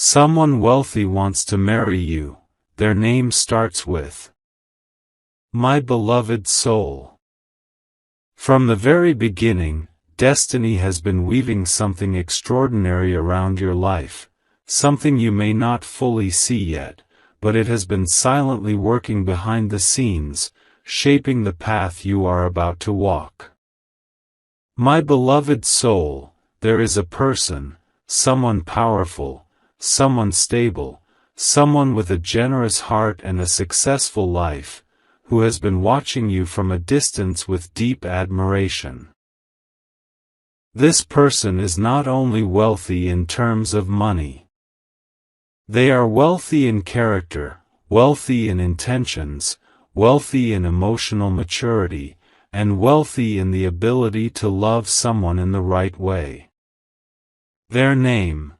Someone wealthy wants to marry you. Their name starts with My beloved soul. From the very beginning, destiny has been weaving something extraordinary around your life, something you may not fully see yet, but it has been silently working behind the scenes, shaping the path you are about to walk. My beloved soul, there is a person, someone powerful, someone stable, someone with a generous heart and a successful life, who has been watching you from a distance with deep admiration. This person is not only wealthy in terms of money. They are wealthy in character, wealthy in intentions, wealthy in emotional maturity, and wealthy in the ability to love someone in the right way. Their name.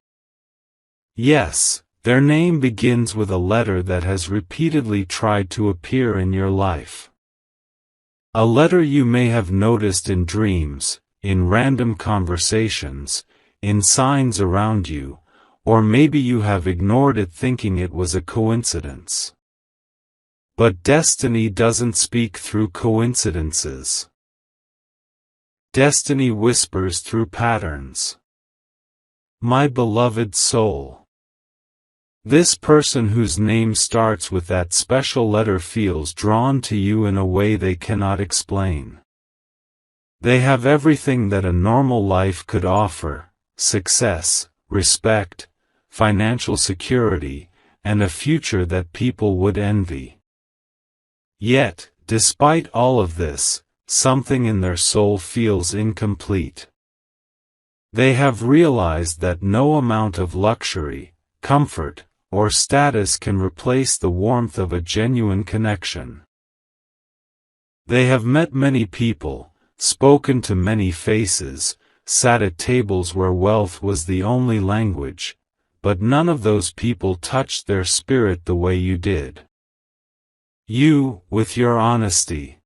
Yes, their name begins with a letter that has repeatedly tried to appear in your life. A letter you may have noticed in dreams, in random conversations, in signs around you, or maybe you have ignored it thinking it was a coincidence. But destiny doesn't speak through coincidences. Destiny whispers through patterns. My beloved soul. This person whose name starts with that special letter feels drawn to you in a way they cannot explain. They have everything that a normal life could offer: success, respect, financial security, and a future that people would envy. Yet, despite all of this, something in their soul feels incomplete. They have realized that no amount of luxury, comfort, or status can replace the warmth of a genuine connection. They have met many people, spoken to many faces, sat at tables where wealth was the only language, but none of those people touched their spirit the way you did. You, with your honesty,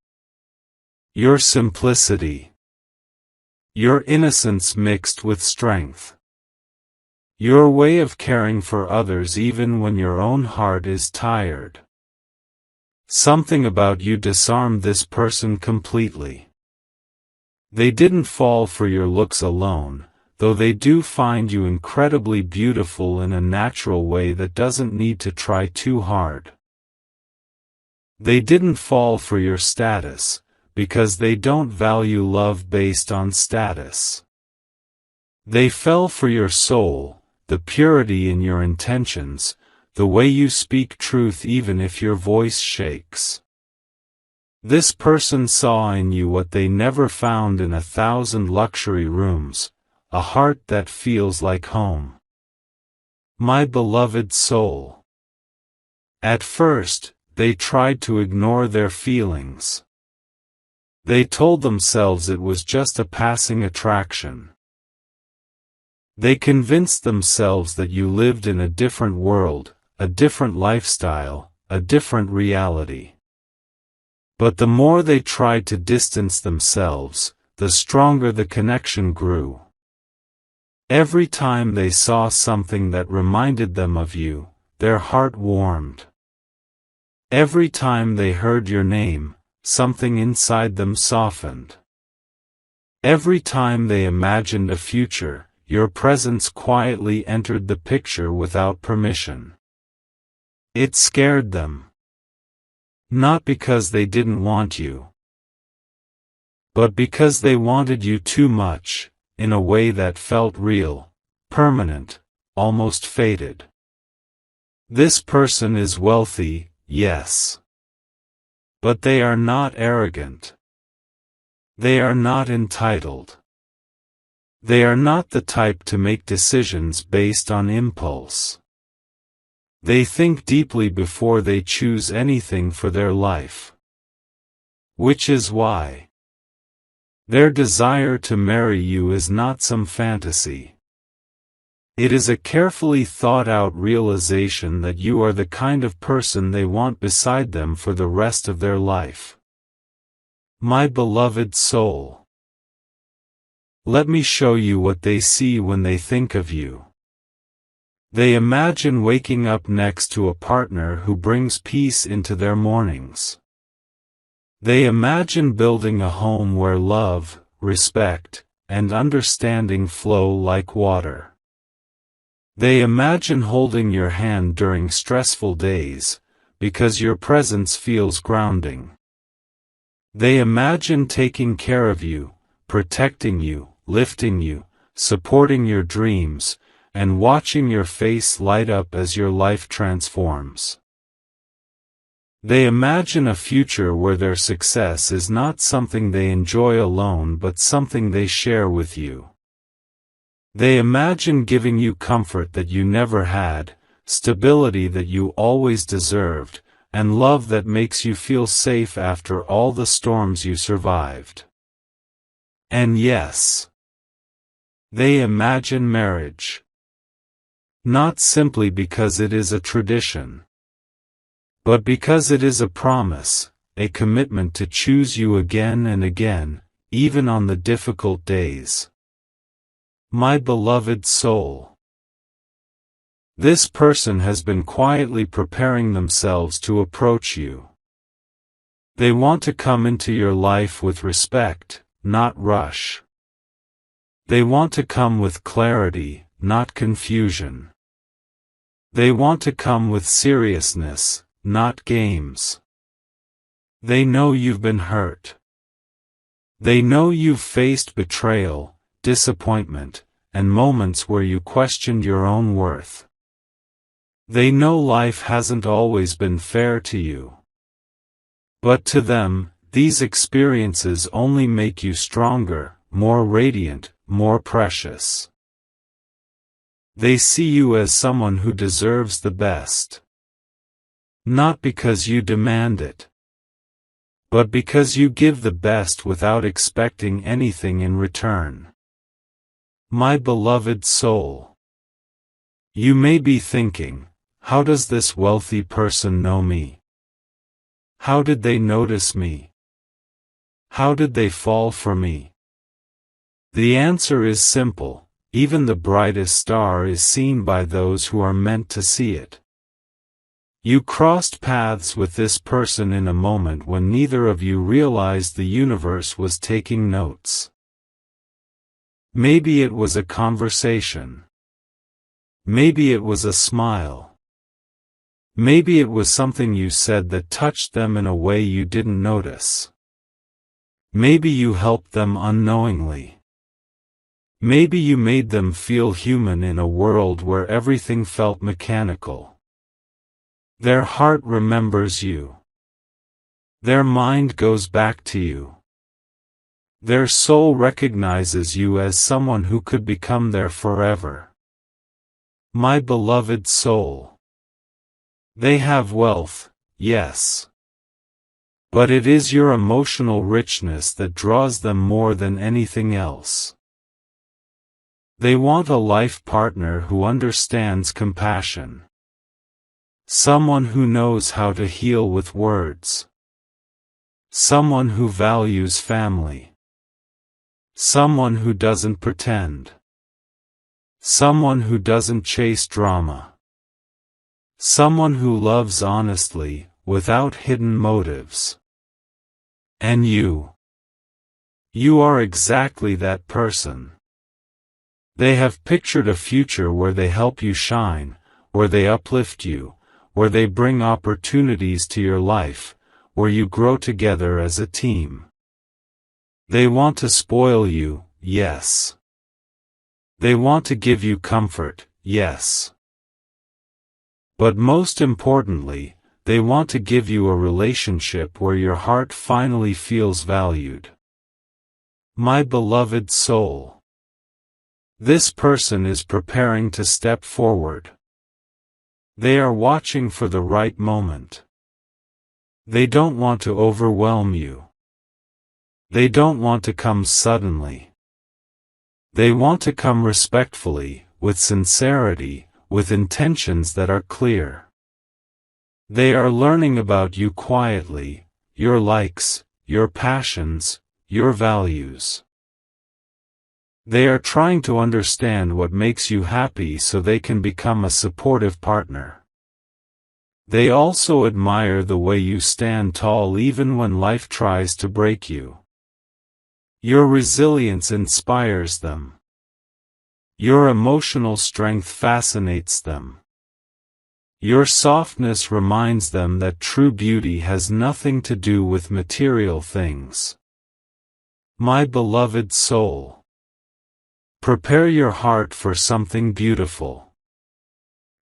your simplicity, your innocence mixed with strength. Your way of caring for others even when your own heart is tired. Something about you disarmed this person completely. They didn't fall for your looks alone, though they do find you incredibly beautiful in a natural way that doesn't need to try too hard. They didn't fall for your status, because they don't value love based on status. They fell for your soul, the purity in your intentions, the way you speak truth even if your voice shakes. This person saw in you what they never found in 1,000 luxury rooms, a heart that feels like home. My beloved soul. At first, they tried to ignore their feelings. They told themselves it was just a passing attraction. They convinced themselves that you lived in a different world, a different lifestyle, a different reality. But the more they tried to distance themselves, the stronger the connection grew. Every time they saw something that reminded them of you, their heart warmed. Every time they heard your name, something inside them softened. Every time they imagined a future, your presence quietly entered the picture without permission. It scared them. Not because they didn't want you, but because they wanted you too much, in a way that felt real, permanent, almost fated. This person is wealthy, yes. But they are not arrogant. They are not entitled. They are not the type to make decisions based on impulse. They think deeply before they choose anything for their life. Which is why their desire to marry you is not some fantasy. It is a carefully thought-out realization that you are the kind of person they want beside them for the rest of their life. My beloved soul. Let me show you what they see when they think of you. They imagine waking up next to a partner who brings peace into their mornings. They imagine building a home where love, respect, and understanding flow like water. They imagine holding your hand during stressful days, because your presence feels grounding. They imagine taking care of you, protecting you, lifting you, supporting your dreams, and watching your face light up as your life transforms. They imagine a future where their success is not something they enjoy alone but something they share with you. They imagine giving you comfort that you never had, stability that you always deserved, and love that makes you feel safe after all the storms you survived. And yes, they imagine marriage. Not simply because it is a tradition, but because it is a promise, a commitment to choose you again and again, even on the difficult days. My beloved soul. This person has been quietly preparing themselves to approach you. They want to come into your life with respect, not rush. They want to come with clarity, not confusion. They want to come with seriousness, not games. They know you've been hurt. They know you've faced betrayal, disappointment, and moments where you questioned your own worth. They know life hasn't always been fair to you. But to them, these experiences only make you stronger, more radiant, more precious. They see you as someone who deserves the best. Not because you demand it, but because you give the best without expecting anything in return. My beloved soul. You may be thinking, how does this wealthy person know me? How did they notice me? How did they fall for me? The answer is simple. Even the brightest star is seen by those who are meant to see it. You crossed paths with this person in a moment when neither of you realized the universe was taking notes. Maybe it was a conversation. Maybe it was a smile. Maybe it was something you said that touched them in a way you didn't notice. Maybe you helped them unknowingly. Maybe you made them feel human in a world where everything felt mechanical. Their heart remembers you. Their mind goes back to you. Their soul recognizes you as someone who could become there forever. My beloved soul. They have wealth, yes. But it is your emotional richness that draws them more than anything else. They want a life partner who understands compassion. Someone who knows how to heal with words. Someone who values family. Someone who doesn't pretend. Someone who doesn't chase drama. Someone who loves honestly, without hidden motives. And you. You are exactly that person. They have pictured a future where they help you shine, where they uplift you, where they bring opportunities to your life, where you grow together as a team. They want to spoil you, yes. They want to give you comfort, yes. But most importantly, they want to give you a relationship where your heart finally feels valued. My beloved soul. This person is preparing to step forward. They are watching for the right moment. They don't want to overwhelm you. They don't want to come suddenly. They want to come respectfully, with sincerity, with intentions that are clear. They are learning about you quietly, your likes, your passions, your values. They are trying to understand what makes you happy so they can become a supportive partner. They also admire the way you stand tall even when life tries to break you. Your resilience inspires them. Your emotional strength fascinates them. Your softness reminds them that true beauty has nothing to do with material things. My beloved soul, prepare your heart for something beautiful.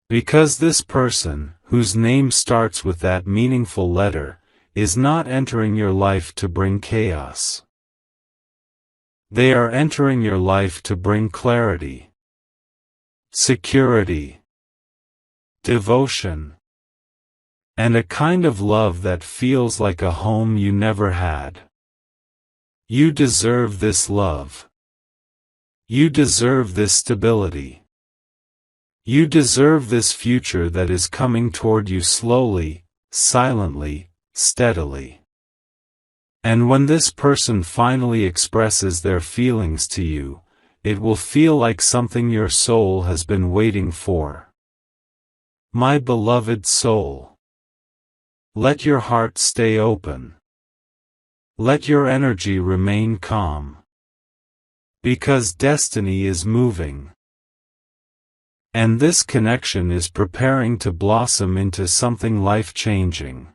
Because this person, whose name starts with that meaningful letter, is not entering your life to bring chaos. They are entering your life to bring clarity, security, devotion, and a kind of love that feels like a home you never had. You deserve this love. You deserve this stability. You deserve this future that is coming toward you slowly, silently, steadily. And when this person finally expresses their feelings to you, it will feel like something your soul has been waiting for. My beloved soul, let your heart stay open. Let your energy remain calm. Because destiny is moving. And this connection is preparing to blossom into something life-changing.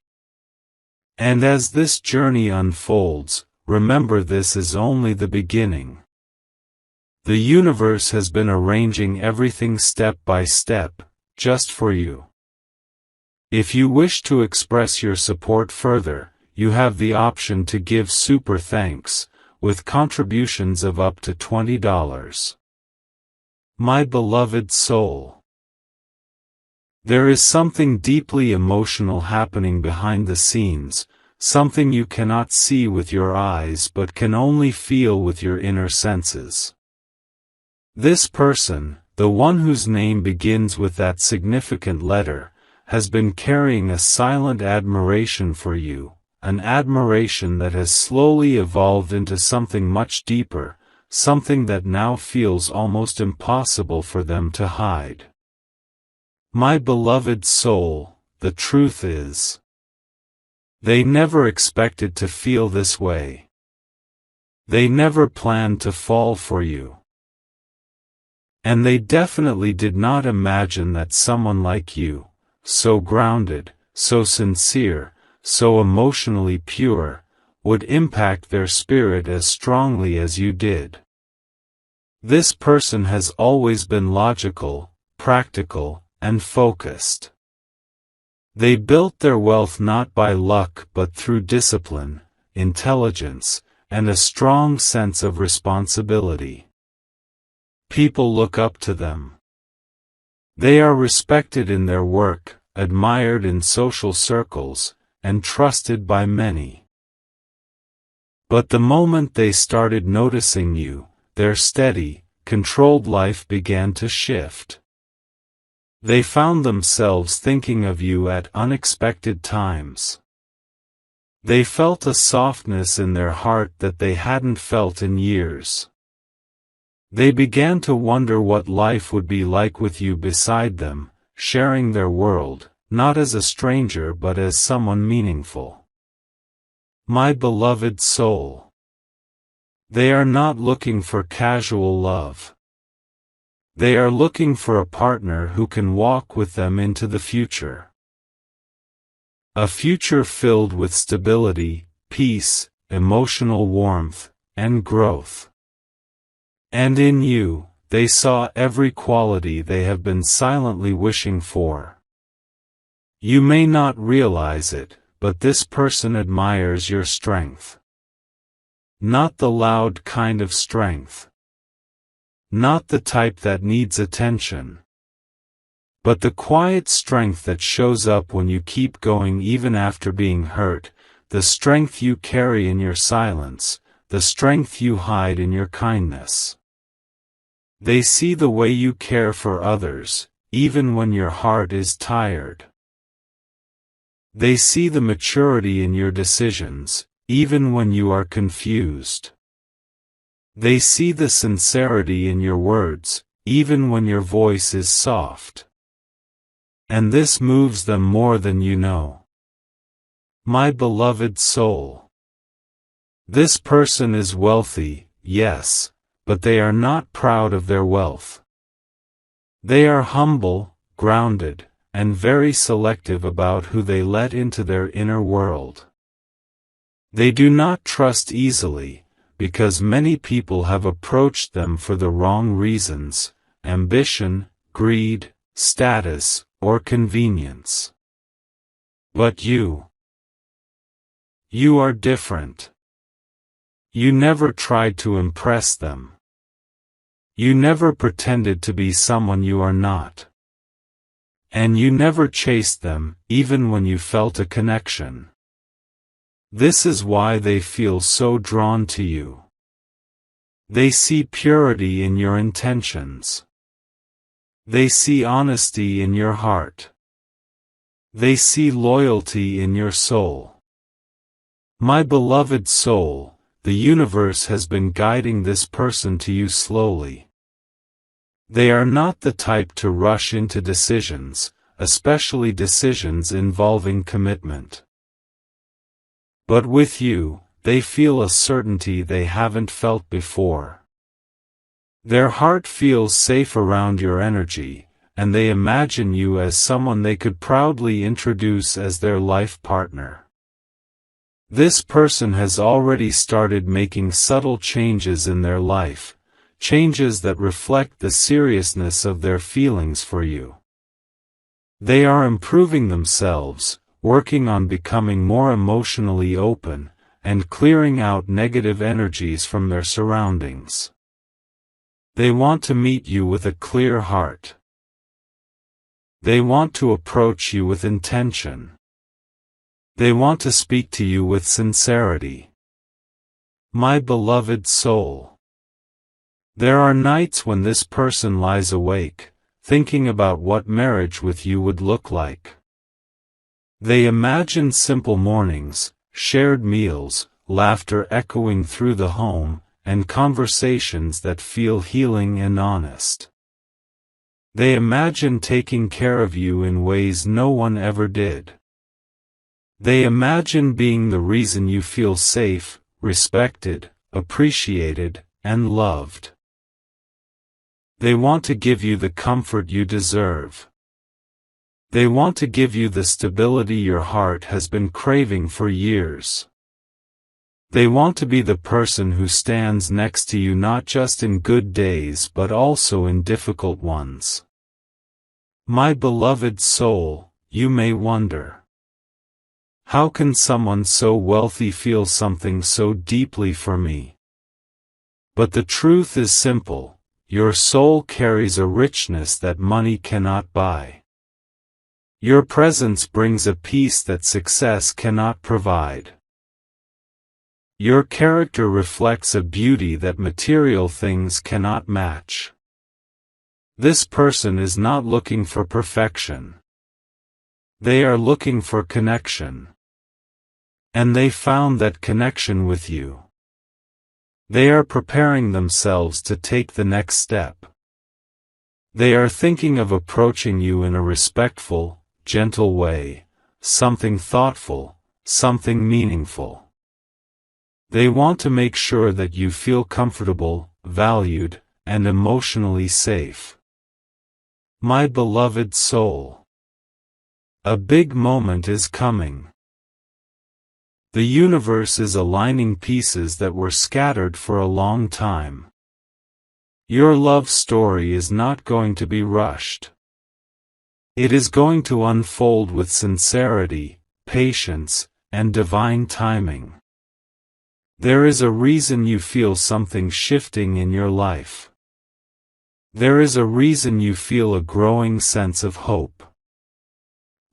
And as this journey unfolds, remember this is only the beginning. The universe has been arranging everything step by step, just for you. If you wish to express your support further, you have the option to give super thanks, with contributions of up to $20. My beloved soul, there is something deeply emotional happening behind the scenes, something you cannot see with your eyes but can only feel with your inner senses. This person, the one whose name begins with that significant letter, has been carrying a silent admiration for you, an admiration that has slowly evolved into something much deeper, something that now feels almost impossible for them to hide. My beloved soul, the truth is, they never expected to feel this way. They never planned to fall for you. And they definitely did not imagine that someone like you, so grounded, so sincere, so emotionally pure, would impact their spirit as strongly as you did. This person has always been logical, practical, and focused. They built their wealth not by luck but through discipline, intelligence, and a strong sense of responsibility. People look up to them. They are respected in their work, admired in social circles, and trusted by many. But the moment they started noticing you, their steady, controlled life began to shift. They found themselves thinking of you at unexpected times. They felt a softness in their heart that they hadn't felt in years. They began to wonder what life would be like with you beside them, sharing their world, not as a stranger but as someone meaningful. My beloved soul, they are not looking for casual love. They are looking for a partner who can walk with them into the future. A future filled with stability, peace, emotional warmth, and growth. And in you, they saw every quality they have been silently wishing for. You may not realize it, but this person admires your strength. Not the loud kind of strength. Not the type that needs attention. But the quiet strength that shows up when you keep going even after being hurt, the strength you carry in your silence, the strength you hide in your kindness. They see the way you care for others, even when your heart is tired. They see the maturity in your decisions, even when you are confused. They see the sincerity in your words, even when your voice is soft. And this moves them more than you know. My beloved soul. This person is wealthy, yes, but they are not proud of their wealth. They are humble, grounded, and very selective about who they let into their inner world. They do not trust easily, because many people have approached them for the wrong reasons: ambition, greed, status, or convenience. But you are different. You never tried to impress them. You never pretended to be someone you are not. And you never chased them, even when you felt a connection. This is why they feel so drawn to you. They see purity in your intentions. They see honesty in your heart. They see loyalty in your soul. My beloved soul, the universe has been guiding this person to you slowly. They are not the type to rush into decisions, especially decisions involving commitment. But with you, they feel a certainty they haven't felt before. Their heart feels safe around your energy, and they imagine you as someone they could proudly introduce as their life partner. This person has already started making subtle changes in their life, changes that reflect the seriousness of their feelings for you. They are improving themselves, working on becoming more emotionally open, and clearing out negative energies from their surroundings. They want to meet you with a clear heart. They want to approach you with intention. They want to speak to you with sincerity. My beloved soul. There are nights when this person lies awake, thinking about what marriage with you would look like. They imagine simple mornings, shared meals, laughter echoing through the home, and conversations that feel healing and honest. They imagine taking care of you in ways no one ever did. They imagine being the reason you feel safe, respected, appreciated, and loved. They want to give you the comfort you deserve. They want to give you the stability your heart has been craving for years. They want to be the person who stands next to you not just in good days but also in difficult ones. My beloved soul, you may wonder. How can someone so wealthy feel something so deeply for me? But the truth is simple: your soul carries a richness that money cannot buy. Your presence brings a peace that success cannot provide. Your character reflects a beauty that material things cannot match. This person is not looking for perfection. They are looking for connection. And they found that connection with you. They are preparing themselves to take the next step. They are thinking of approaching you in a respectful, gentle way, something thoughtful, something meaningful. They want to make sure that you feel comfortable, valued, and emotionally safe. My beloved soul. A big moment is coming. The universe is aligning pieces that were scattered for a long time. Your love story is not going to be rushed. It is going to unfold with sincerity, patience, and divine timing. There is a reason you feel something shifting in your life. There is a reason you feel a growing sense of hope.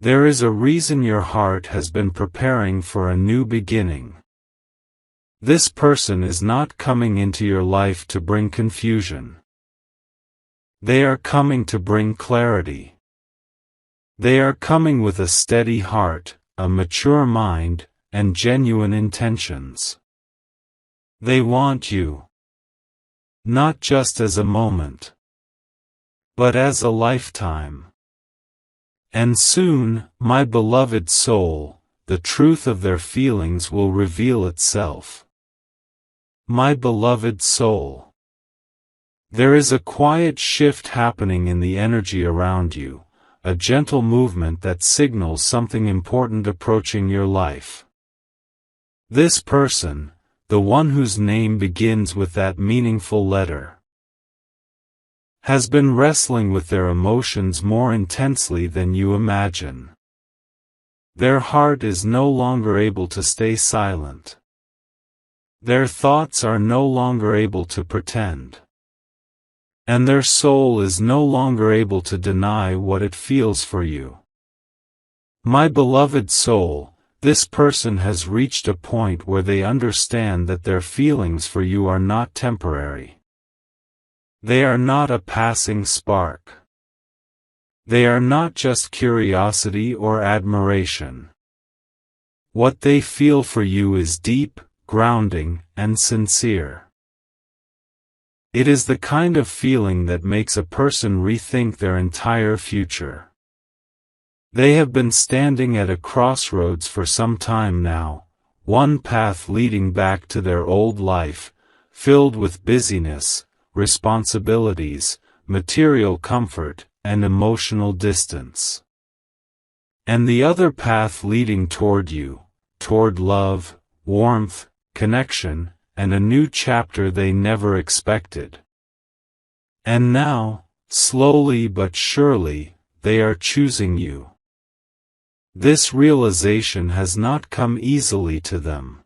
There is a reason your heart has been preparing for a new beginning. This person is not coming into your life to bring confusion. They are coming to bring clarity. They are coming with a steady heart, a mature mind, and genuine intentions. They want you. not just as a moment, but as a lifetime. And soon, my beloved soul, the truth of their feelings will reveal itself. My beloved soul. There is a quiet shift happening in the energy around you, a gentle movement that signals something important approaching your life. This person, the one whose name begins with that meaningful letter, has been wrestling with their emotions more intensely than you imagine. Their heart is no longer able to stay silent. Their thoughts are no longer able to pretend. And their soul is no longer able to deny what it feels for you. My beloved soul, this person has reached a point where they understand that their feelings for you are not temporary. They are not a passing spark. They are not just curiosity or admiration. What they feel for you is deep, grounding, and sincere. It is the kind of feeling that makes a person rethink their entire future. They have been standing at a crossroads for some time now, one path leading back to their old life, filled with busyness, responsibilities, material comfort, and emotional distance. And the other path leading toward you, toward love, warmth, connection, and a new chapter they never expected. And now, slowly but surely, they are choosing you. This realization has not come easily to them.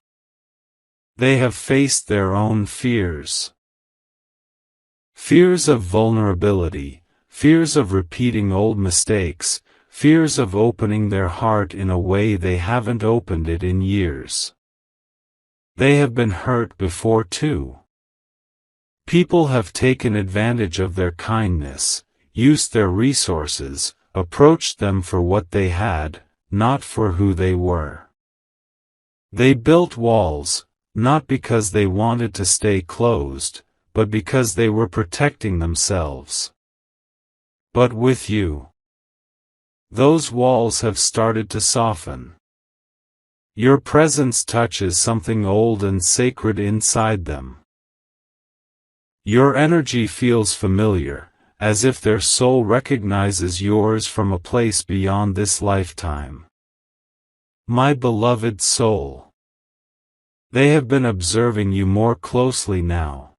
They have faced their own fears. Fears of vulnerability, fears of repeating old mistakes, fears of opening their heart in a way they haven't opened it in years. They have been hurt before too. People have taken advantage of their kindness, used their resources, approached them for what they had, not for who they were. They built walls, not because they wanted to stay closed, but because they were protecting themselves. But with you, those walls have started to soften. Your presence touches something old and sacred inside them. Your energy feels familiar, as if their soul recognizes yours from a place beyond this lifetime. My beloved soul. They have been observing you more closely now.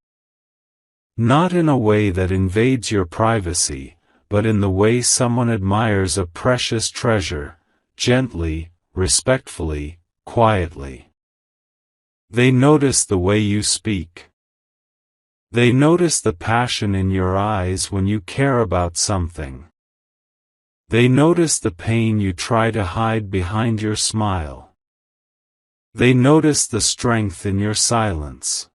Not in a way that invades your privacy, but in the way someone admires a precious treasure, gently, respectfully, quietly. They notice the way you speak. They notice the passion in your eyes when you care about something. They notice the pain you try to hide behind your smile. They notice the strength in your silence.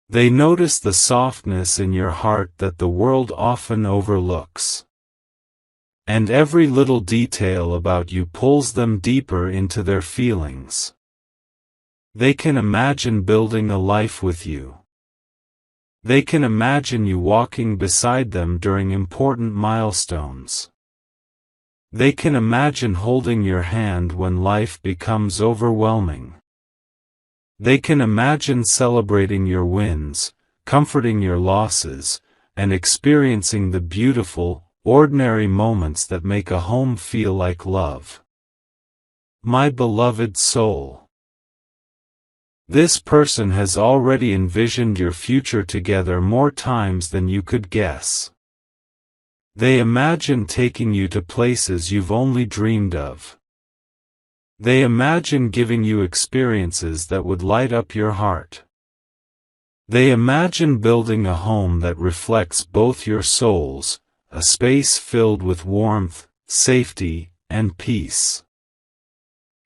They notice the softness in your heart that the world often overlooks. And every little detail about you pulls them deeper into their feelings. They can imagine building a life with you. They can imagine you walking beside them during important milestones. They can imagine holding your hand when life becomes overwhelming. They can imagine celebrating your wins, comforting your losses, and experiencing the beautiful, ordinary moments that make a home feel like love. My beloved soul. This person has already envisioned your future together more times than you could guess. They imagine taking you to places you've only dreamed of. They imagine giving you experiences that would light up your heart. They imagine building a home that reflects both your souls, a space filled with warmth, safety, and peace.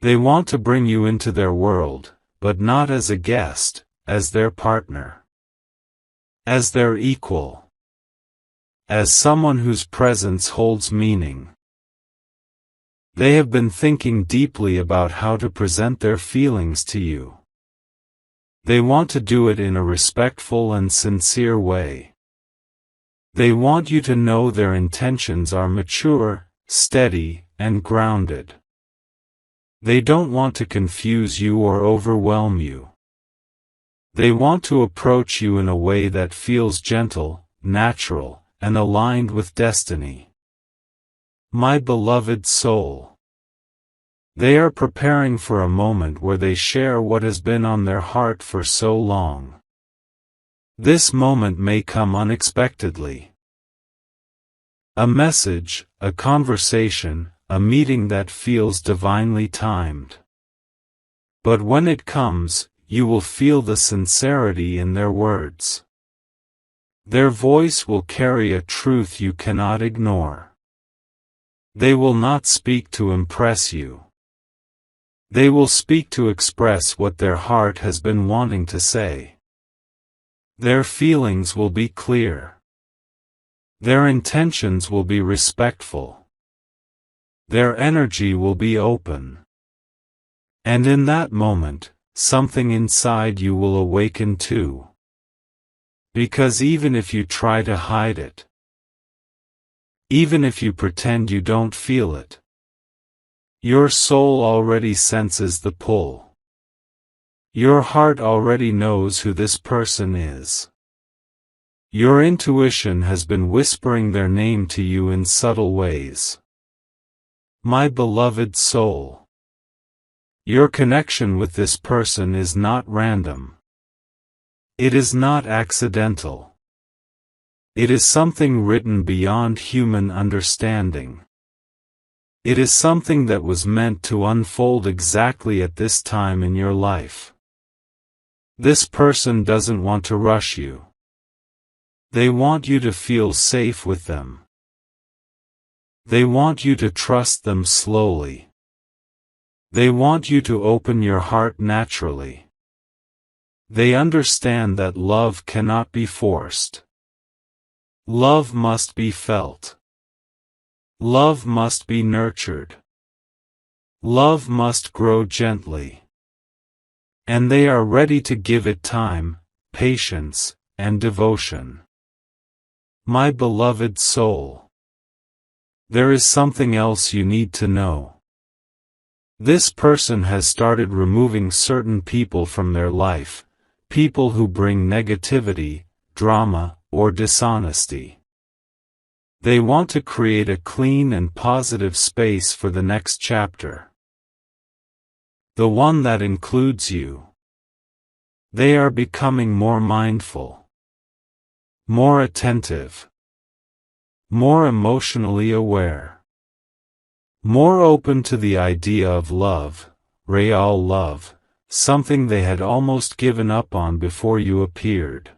They want to bring you into their world, but not as a guest, as their partner. As their equal. As someone whose presence holds meaning. They have been thinking deeply about how to present their feelings to you. They want to do it in a respectful and sincere way. They want you to know their intentions are mature, steady, and grounded. They don't want to confuse you or overwhelm you. They want to approach you in a way that feels gentle, natural, and aligned with destiny. My beloved soul. They are preparing for a moment where they share what has been on their heart for so long. This moment may come unexpectedly. A message, a conversation, a meeting that feels divinely timed. But when it comes, you will feel the sincerity in their words. Their voice will carry a truth you cannot ignore. They will not speak to impress you. They will speak to express what their heart has been wanting to say. Their feelings will be clear. Their intentions will be respectful. Their energy will be open. And in that moment, something inside you will awaken too. Because even if you try to hide it, even if you pretend you don't feel it, your soul already senses the pull. Your heart already knows who this person is. Your intuition has been whispering their name to you in subtle ways. My beloved soul. Your connection with this person is not random. It is not accidental. It is something written beyond human understanding. It is something that was meant to unfold exactly at this time in your life. This person doesn't want to rush you. They want you to feel safe with them. They want you to trust them slowly. They want you to open your heart naturally. They understand that love cannot be forced. Love must be felt. Love must be nurtured. Love must grow gently. And they are ready to give it time, patience, and devotion. My beloved soul. There is something else you need to know. This person has started removing certain people from their life, people who bring negativity, drama, or dishonesty. They want to create a clean and positive space for the next chapter. The one that includes you. They are becoming more mindful, more attentive, more emotionally aware, more open to the idea of love, real love, something they had almost given up on before you appeared.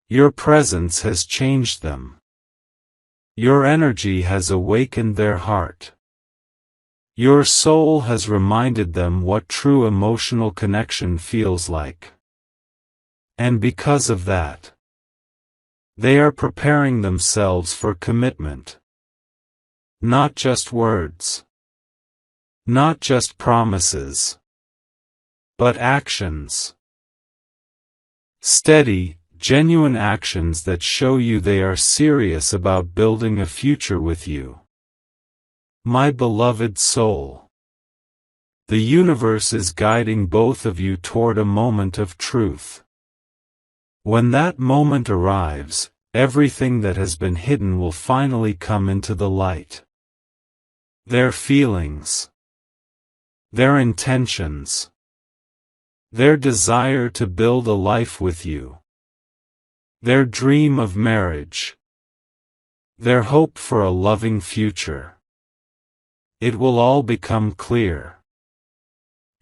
Your presence has changed them. Your energy has awakened their heart. Your soul has reminded them what true emotional connection feels like. And because of that, they are preparing themselves for commitment. Not just words. Not just promises. But actions. Steady, genuine actions that show you they are serious about building a future with you. My beloved soul. The universe is guiding both of you toward a moment of truth. When that moment arrives, everything that has been hidden will finally come into the light. Their feelings. Their intentions. Their desire to build a life with you. Their dream of marriage. Their hope for a loving future. It will all become clear.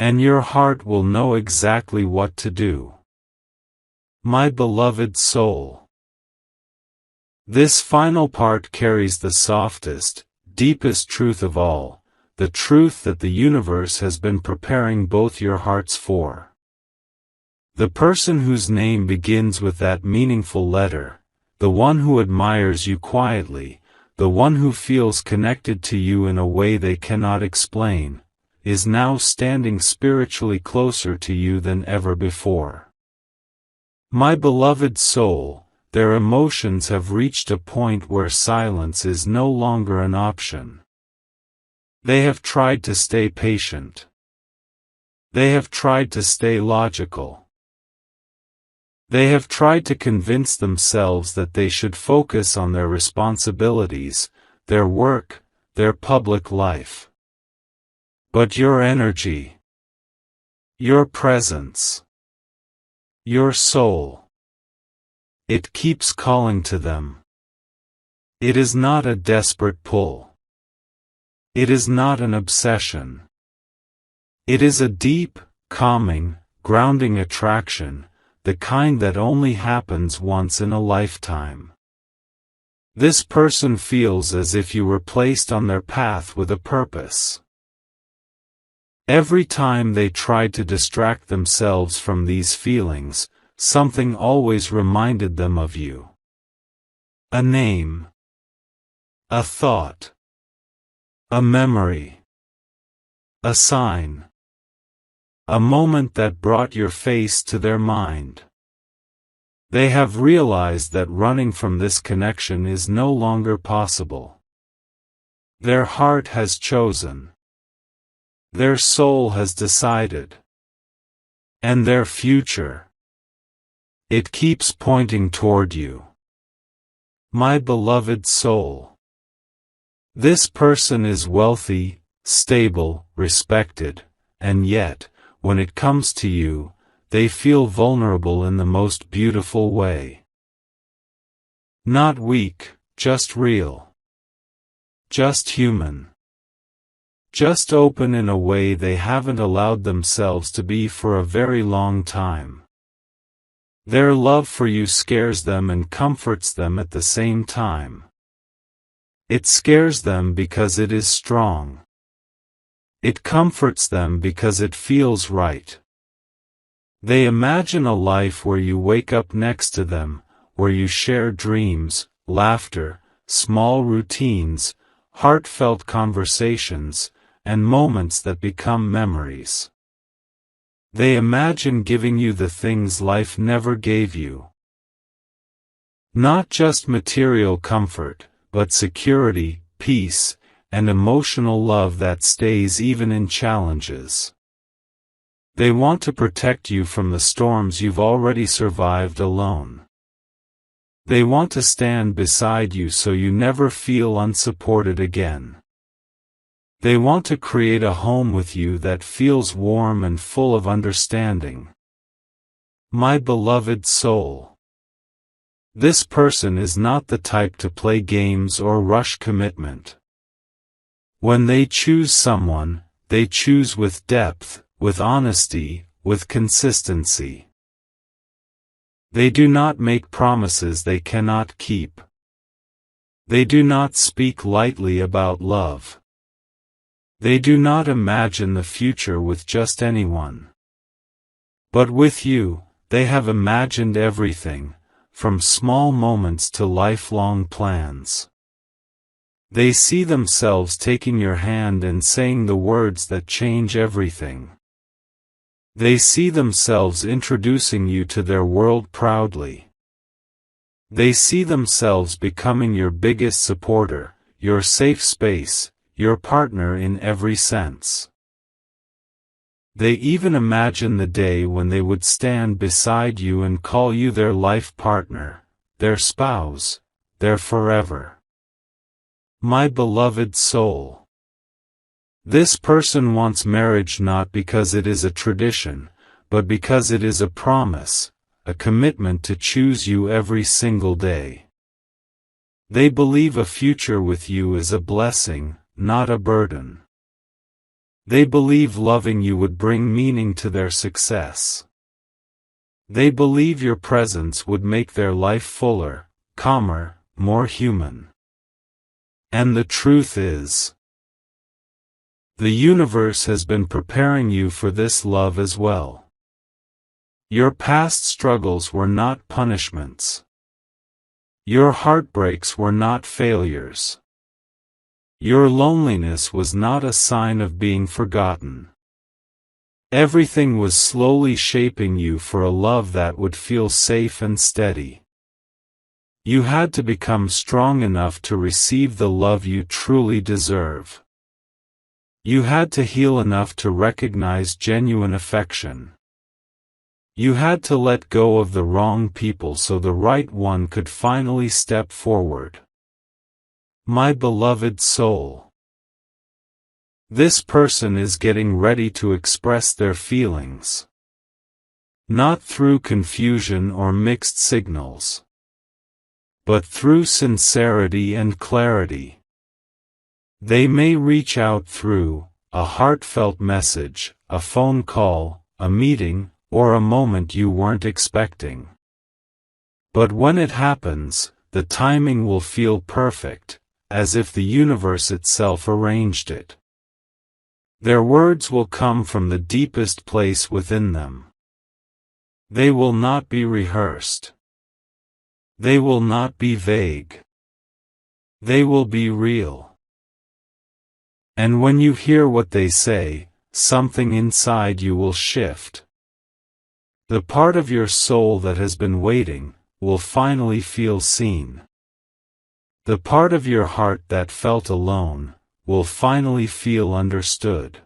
And your heart will know exactly what to do. My beloved soul. This final part carries the softest, deepest truth of all, the truth that the universe has been preparing both your hearts for. The person whose name begins with that meaningful letter, the one who admires you quietly, the one who feels connected to you in a way they cannot explain, is now standing spiritually closer to you than ever before. My beloved soul, their emotions have reached a point where silence is no longer an option. They have tried to stay patient. They have tried to stay logical. They have tried to convince themselves that they should focus on their responsibilities, their work, their public life. But your energy, your presence, your soul, it keeps calling to them. It is not a desperate pull. It is not an obsession. It is a deep, calming, grounding attraction, the kind that only happens once in a lifetime. This person feels as if you were placed on their path with a purpose. Every time they tried to distract themselves from these feelings, something always reminded them of you. A name. A thought. A memory. A sign. A moment that brought your face to their mind. They have realized that running from this connection is no longer possible. Their heart has chosen. Their soul has decided. And their future, it keeps pointing toward you. My beloved soul. This person is wealthy, stable, respected, and yet, when it comes to you, they feel vulnerable in the most beautiful way. Not weak, just real. Just human. Just open in a way they haven't allowed themselves to be for a very long time. Their love for you scares them and comforts them at the same time. It scares them because it is strong. It comforts them because it feels right. They imagine a life where you wake up next to them, where you share dreams, laughter, small routines, heartfelt conversations, and moments that become memories. They imagine giving you the things life never gave you. Not just material comfort, but security, peace, and emotional love that stays even in challenges. They want to protect you from the storms you've already survived alone. They want to stand beside you so you never feel unsupported again. They want to create a home with you that feels warm and full of understanding. My beloved soul. This person is not the type to play games or rush commitment. When they choose someone, they choose with depth, with honesty, with consistency. They do not make promises they cannot keep. They do not speak lightly about love. They do not imagine the future with just anyone. But with you, they have imagined everything, from small moments to lifelong plans. They see themselves taking your hand and saying the words that change everything. They see themselves introducing you to their world proudly. They see themselves becoming your biggest supporter, your safe space, your partner in every sense. They even imagine the day when they would stand beside you and call you their life partner, their spouse, their forever. My beloved soul. This person wants marriage not because it is a tradition, but because it is a promise, a commitment to choose you every single day. They believe a future with you is a blessing, not a burden. They believe loving you would bring meaning to their success. They believe your presence would make their life fuller, calmer, more human. And the truth is, the universe has been preparing you for this love as well. Your past struggles were not punishments. Your heartbreaks were not failures. Your loneliness was not a sign of being forgotten. Everything was slowly shaping you for a love that would feel safe and steady. You had to become strong enough to receive the love you truly deserve. You had to heal enough to recognize genuine affection. You had to let go of the wrong people so the right one could finally step forward. My beloved soul. This person is getting ready to express their feelings. Not through confusion or mixed signals, but through sincerity and clarity. They may reach out through a heartfelt message, a phone call, a meeting, or a moment you weren't expecting. But when it happens, the timing will feel perfect, as if the universe itself arranged it. Their words will come from the deepest place within them. They will not be rehearsed. They will not be vague. They will be real. And when you hear what they say, something inside you will shift. The part of your soul that has been waiting will finally feel seen. The part of your heart that felt alone will finally feel understood.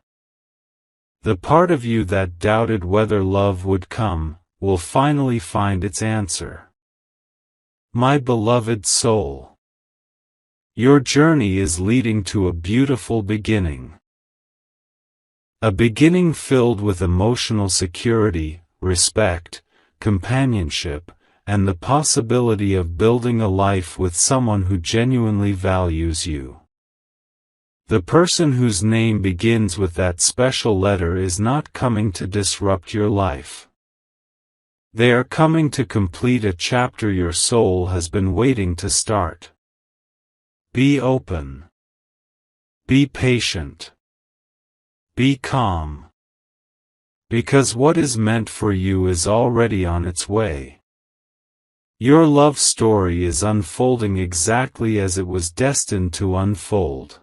The part of you that doubted whether love would come will finally find its answer. My beloved soul. Your journey is leading to a beautiful beginning. A beginning filled with emotional security, respect, companionship, and the possibility of building a life with someone who genuinely values you. The person whose name begins with that special letter is not coming to disrupt your life. They are coming to complete a chapter your soul has been waiting to start. Be open. Be patient. Be calm. Because what is meant for you is already on its way. Your love story is unfolding exactly as it was destined to unfold.